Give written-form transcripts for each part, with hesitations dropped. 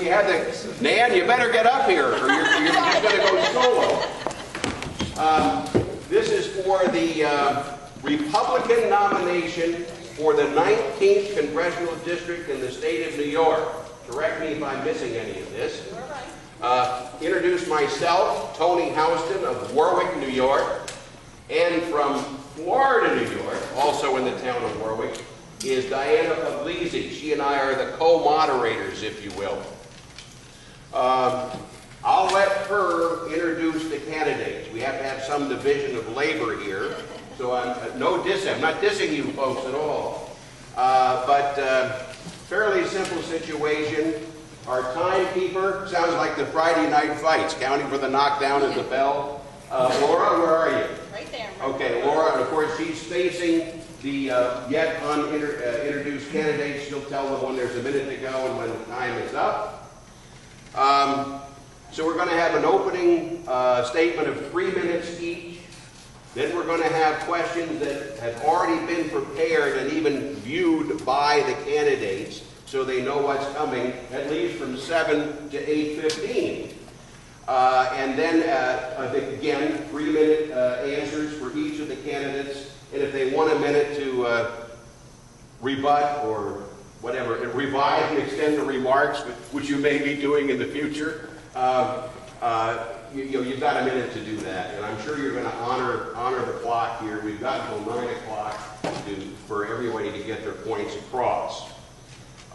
had the, Nan, you better get up here, or you're just going to go solo. This is for the Republican nomination for the 19th Congressional District in the state of New York. Correct me if I'm missing any of this. Introduce myself, Tony Houston of Warwick, New York, and from Florida, New York, also in the town of Warwick, is Diana Puglisi. She and I are the co-moderators, if you will. I'll let her introduce the candidates. We have to have some division of labor here, so I'm not dissing you folks at all. Fairly simple situation. Our timekeeper sounds like the Friday night fights, counting for the knockdown of the bell. Laura, where are you? Right there. Okay, Laura, and of course she's facing the yet unintroduced candidates. She'll tell them when there's a minute to go and when the time is up. So we're going to have an opening statement of 3 minutes each. Then we're going to have questions that have already been prepared and even viewed by the candidates, so they know what's coming, at least from 7 to 8:15. And then, again, 3-minute answers for each of the candidates. And if they want a minute to rebut or whatever, revise and extend the remarks, which you may be doing in the future, you've got a minute to do that. And I'm sure you're going to honor the clock here. We've got until 9 o'clock for everybody to get their points across.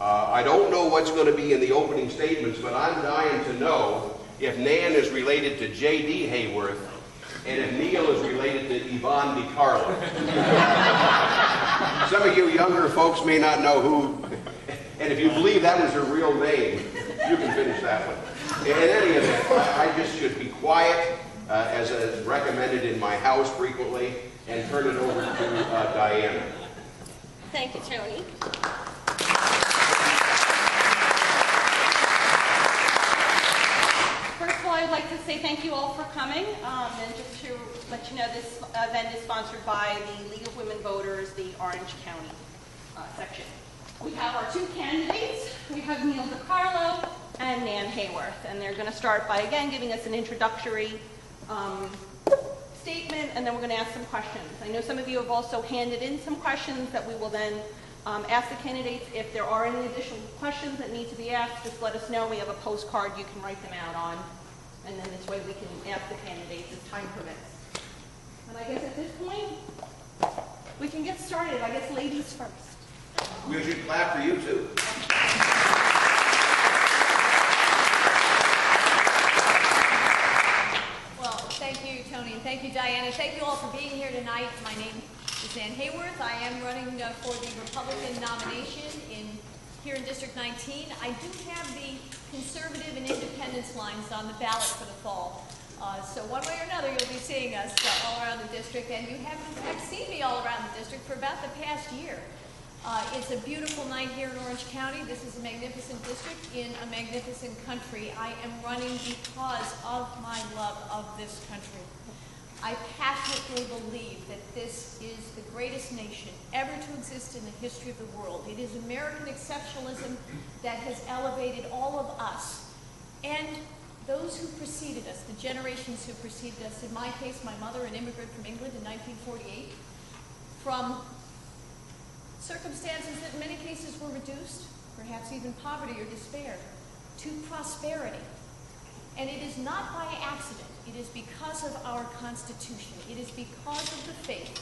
I don't know what's going to be in the opening statements, but I'm dying to know if Nan is related to J.D. Hayworth, and if Neil is related to Hayworth-DeCarlo. Some of you younger folks may not know who, and if you believe that was her real name, you can finish that one. In any event, I just should be quiet, as is recommended in my house frequently, and turn it over to Diana. Thank you, Tony. First of all, I'd like to say thank you all for coming, and just to let you know this event is sponsored by the League of Women Voters, the Orange County section. We have our two candidates. We have Hayworth-DeCarlo and Nan Hayworth, and they're going to start by, again, giving us an introductory statement, and then we're going to ask some questions. I know some of you have also handed in some questions that we will then ask the candidates. If there are any additional questions that need to be asked, just let us know. We have a postcard you can write them out on, and then this way we can ask the candidates as time permits. And I guess at this point, we can get started. I guess ladies first. We should clap for you, too. Well, thank you, Tony, and thank you, Diana. Thank you all for being here tonight. My name is Nan Hayworth. I am running for the Republican nomination here in District 19. I do have the conservative and independence lines on the ballot for the fall. So one way or another, you'll be seeing us all around the district, and you have in fact seen me all around the district for about the past year. It's a beautiful night here in Orange County. This is a magnificent district in a magnificent country. I am running because of my love of this country. I passionately believe that this is the greatest nation ever to exist in the history of the world. It is American exceptionalism that has elevated all of us and those who preceded us, the generations who preceded us. In my case, my mother, an immigrant from England in 1948, from circumstances that in many cases were reduced, perhaps even poverty or despair, to prosperity. And it is not by accident. It is because of our Constitution. It is because of the faith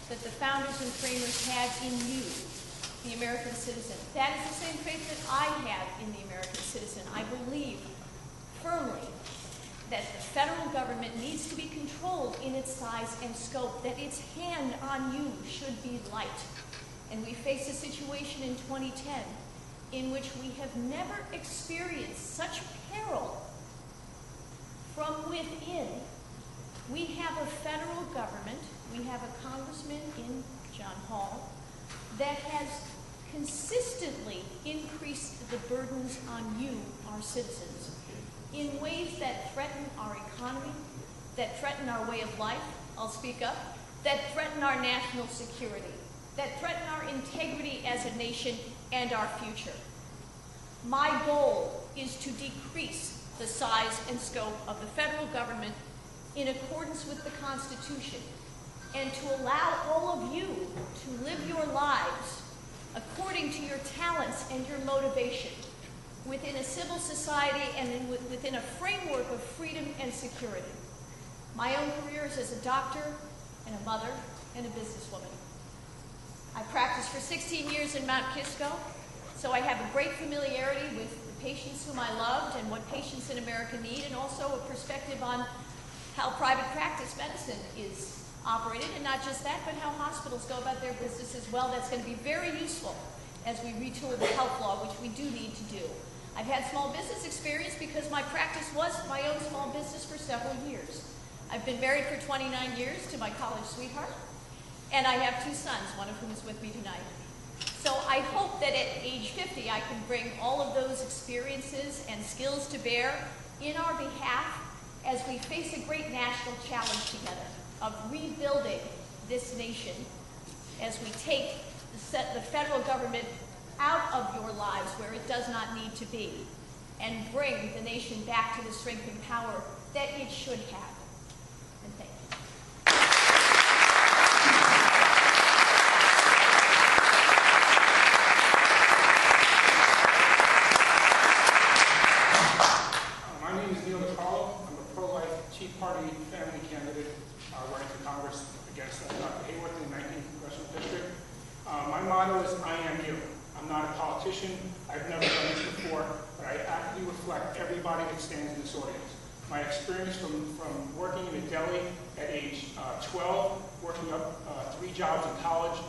that the founders and framers had in you, the American citizen. That is the same faith that I have in the American citizen. I believe firmly that the federal government needs to be controlled in its size and scope, that its hand on you should be light. And we face a situation in 2010 in which we have never experienced such peril from within. We have a federal government, we have a congressman in John Hall, that has consistently increased the burdens on you, our citizens, in ways that threaten our economy, that threaten our way of life, I'll speak up, that threaten our national security, that threaten our integrity as a nation and our future. My goal is to decrease the size and scope of the federal government in accordance with the Constitution, and to allow all of you to live your lives according to your talents and your motivation within a civil society and within a framework of freedom and security. My own career is as a doctor and a mother and a businesswoman. I practiced for 16 years in Mount Kisco, so I have a great familiarity with the patients whom I loved and what patients in America need, and also a perspective on how private practice medicine is operated, and not just that, but how hospitals go about their business as well. That's going to be very useful as we retool the health law, which we do need to do. I've had small business experience because my practice was my own small business for several years. I've been married for 29 years to my college sweetheart, and I have 2 sons, one of whom is with me tonight. So I hope that at age 50 I can bring all of those experiences and skills to bear in our behalf as we face a great national challenge together of rebuilding this nation as we take the federal government out of your lives where it does not need to be, and bring the nation back to the strength and power that it should have. And thank you. My name is Hayworth-DeCarlo. I'm a pro-life Tea Party family candidate running for Congress against Dr. Hayworth in the 19th Congressional District. My motto is, I am you. I'm not a politician. I've never done this before, but I actively reflect everybody that stands in this audience. My experience from working in a deli at age 12, working up 3 jobs in college,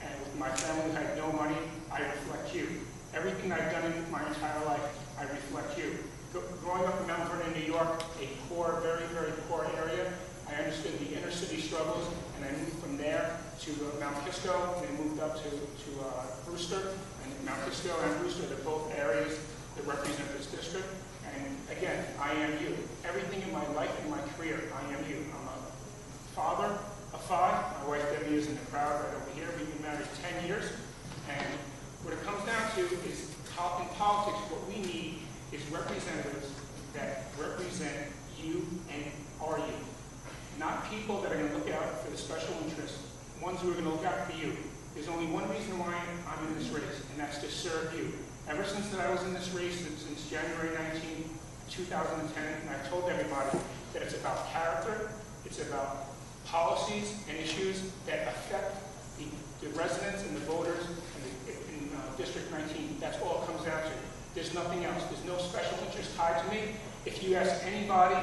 and with my family who had no money, I reflect you. Everything I've done in my entire life, I reflect you. Growing up in Mount Vernon, New York, a poor, very, very poor area, I understood the inner city struggles, and I moved from there to Mount Kisco, and then moved up to Brewster. And Mount Kisco and Brewster, they're both areas that represent this district. And again, I am you. Everything in my life and my career, I am you. I'm a father of 5. My wife Debbie is in the crowd right over here. We've been married 10 years. And what it comes down to is, in politics, what we need is representatives that represent you and are you. Not people that are going to look out for the special interests, ones who are going to look out for you. There's only one reason why I'm in this race, and that's to serve you. Ever since that I was in this race, since January 19, 2010, and I've told everybody that it's about character, it's about policies and issues that affect the residents and the voters in District 19. That's all it comes down to. There's nothing else. There's no special interest tied to me. If you ask anybody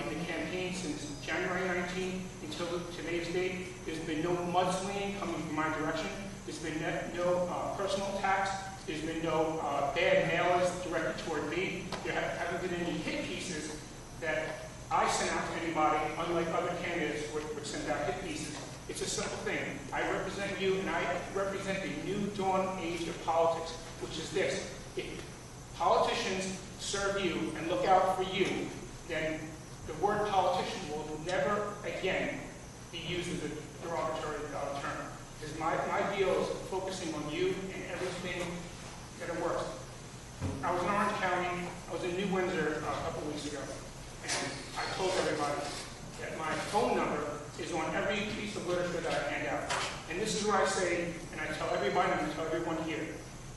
in the campaign since January 19 until today's date, there's been no mudslinging coming from my direction. There's been no personal attacks. There's been no bad mailers directed toward me. There haven't been any hit pieces that I sent out to anybody, unlike other candidates would send out hit pieces. It's a simple thing. I represent you, and I represent the new dawn age of politics, which is this. If politicians serve you and look out for you, then the word politician will never again be used as a derogatory term. Because my deal is focusing on you and everything that it works. I was in Orange County, I was in New Windsor a couple weeks ago, and I told everybody that my phone number is on every piece of literature that I hand out. And this is what I say, and I tell everybody, and I tell everyone here.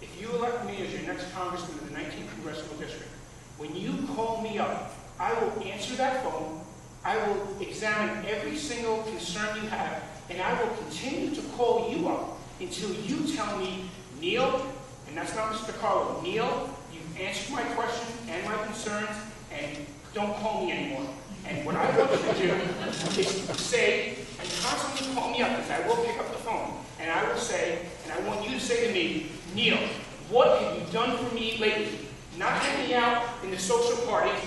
If you elect me as your next congressman in the 19th Congressional District, when you call me up, I will answer that phone, I will examine every single concern you have, and I will continue to call you up until you tell me, Neil, and that's not Mr. DeCarlo, Neil, you've answered my question and my concerns, and don't call me anymore. And what I want you to do is say, and constantly call me up, because I will pick up the phone, and I will say, and I want you to say to me, Neil, what have you done for me lately? Not hanging out in the social parties.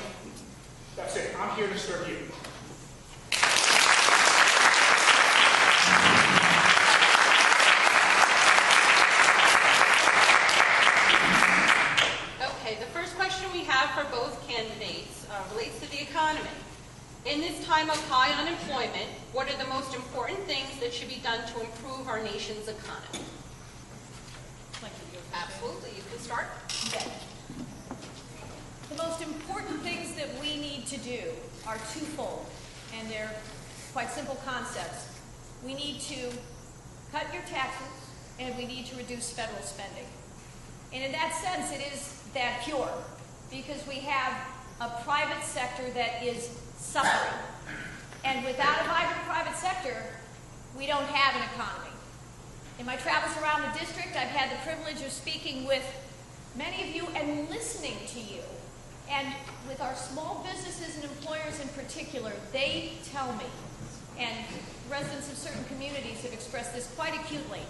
That's it. I'm here to serve you. Okay, the first question we have for both candidates relates to the economy. In this time of high unemployment, what are the most important things that should be done to improve our nation's economy? Absolutely, you can start. Okay. most important things that we need to do are twofold, and they're quite simple concepts. We need to cut your taxes, and we need to reduce federal spending. And in that sense, it is that pure, because we have a private sector that is suffering. And without a vibrant private sector, we don't have an economy. In my travels around the district, I've had the privilege of speaking with many of you and listening to you. And with our small businesses and employers in particular, they tell me, and residents of certain communities have expressed this quite acutely,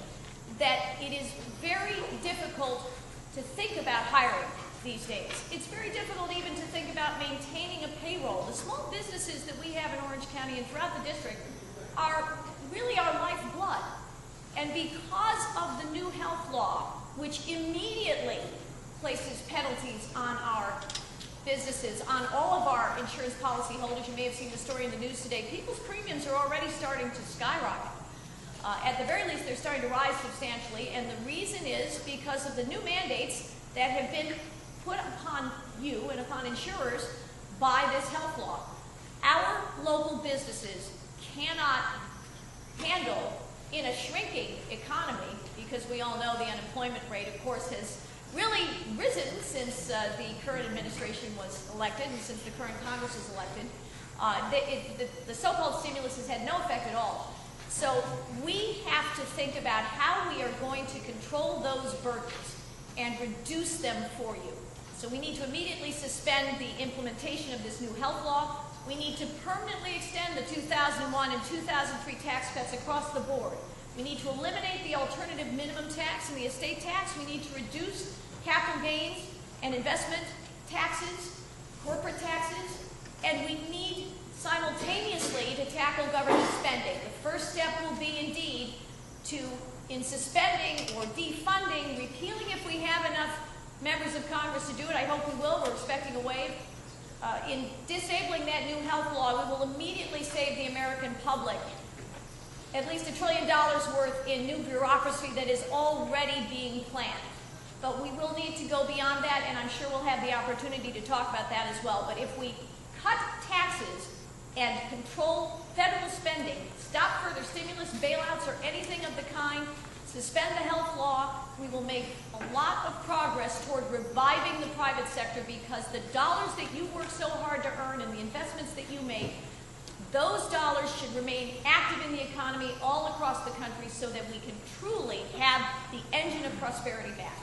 that it is very difficult to think about hiring these days. It's very difficult even to think about maintaining a payroll. The small businesses that we have in Orange County and throughout the district are really our lifeblood. And because of the new health law, which immediately places penalties on our businesses, on all of our insurance policy holders, you may have seen the story in the news today, people's premiums are already starting to skyrocket. At the very least, they're starting to rise substantially, and the reason is because of the new mandates that have been put upon you and upon insurers by this health law. Our local businesses cannot handle, in a shrinking economy, because we all know the unemployment rate, of course, has really risen since the current administration was elected and since the current Congress was elected. The so-called stimulus has had no effect at all. So we have to think about how we are going to control those burdens and reduce them for you. So we need to immediately suspend the implementation of this new health law. We need to permanently extend the 2001 and 2003 tax cuts across the board. We need to eliminate the alternative minimum tax and the estate tax. We need to reduce capital gains and investment taxes, corporate taxes, and we need simultaneously to tackle government spending. The first step will be indeed in suspending or defunding, repealing if we have enough members of Congress to do it. I hope we will. We're expecting a wave. In disabling that new health law, we will immediately save the American public at least $1 trillion worth in new bureaucracy that is already being planned. But we will need to go beyond that, and I'm sure we'll have the opportunity to talk about that as well. But if we cut taxes and control federal spending, stop further stimulus, bailouts, or anything of the kind, suspend the health law, we will make a lot of progress toward reviving the private sector, because the dollars that you work so hard to earn and the investments that you make, those dollars should remain active in the economy all across the country so that we can truly have the engine of prosperity back.